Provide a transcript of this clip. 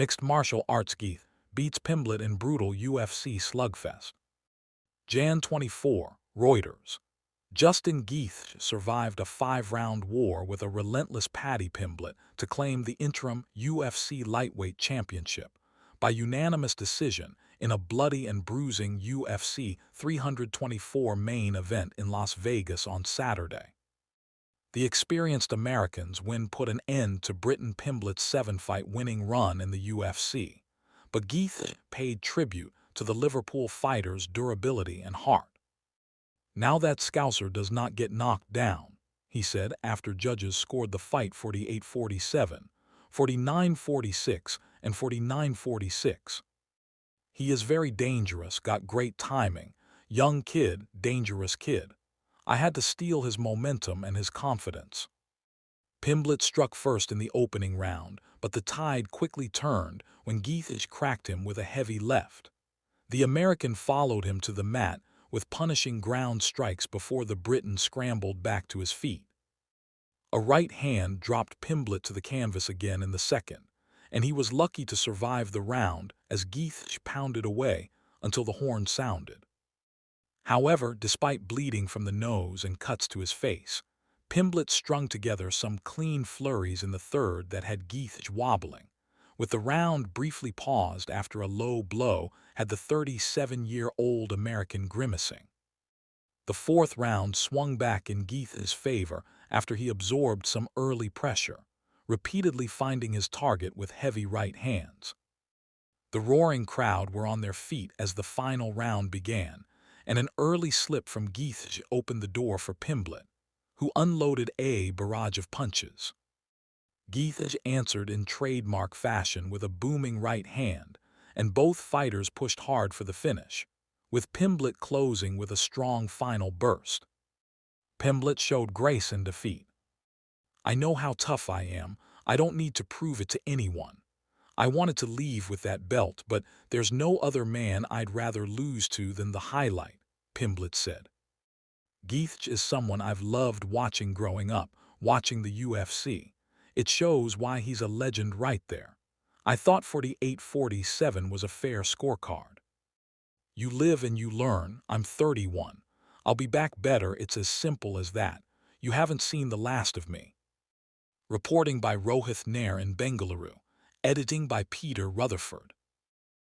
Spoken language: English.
Mixed martial arts Geith beats Pimblett in brutal UFC slugfest. Jan 24, Reuters. Justin Geith survived a 5-round war with a relentless Paddy Pimblett to claim the interim UFC lightweight championship by unanimous decision in a bloody and bruising UFC 324 main event in Las Vegas on Saturday. The experienced American's win put an end to Britton Pimblett's 7-fight winning run in the UFC, but Geith paid tribute to the Liverpool fighter's durability and heart. "Now that Scouser does not get knocked down," he said after judges scored the fight 48-47, 49-46, and 49-46. "He is very dangerous, got great timing. Young kid, dangerous kid. I had to steal his momentum and his confidence." Pimblett struck first in the opening round, but the tide quickly turned when Geith cracked him with a heavy left. The American followed him to the mat with punishing ground strikes before the Briton scrambled back to his feet. A right hand dropped Pimblett to the canvas again in the second, and he was lucky to survive the round as Geith pounded away until the horn sounded. However, despite bleeding from the nose and cuts to his face, Pimblett strung together some clean flurries in the third that had Geith wobbling. With the round briefly paused after a low blow, had the 37-year-old American grimacing. The fourth round swung back in Geith's favor after he absorbed some early pressure, repeatedly finding his target with heavy right hands. The roaring crowd were on their feet as the final round began, and an early slip from Geith opened the door for Pimblett, who unloaded a barrage of punches. Geith answered in trademark fashion with a booming right hand, and both fighters pushed hard for the finish, with Pimblett closing with a strong final burst. Pimblett showed grace in defeat. "I know how tough I am. I don't need to prove it to anyone. I wanted to leave with that belt, but there's no other man I'd rather lose to than the highlight," Pimblett said. "Geith is someone I've loved watching growing up, watching the UFC. It shows why he's a legend right there. I thought 48-47 was a fair scorecard. You live and you learn. I'm 31. I'll be back better. It's as simple as that. You haven't seen the last of me." Reporting by Rohith Nair in Bengaluru. Editing by Peter Rutherford.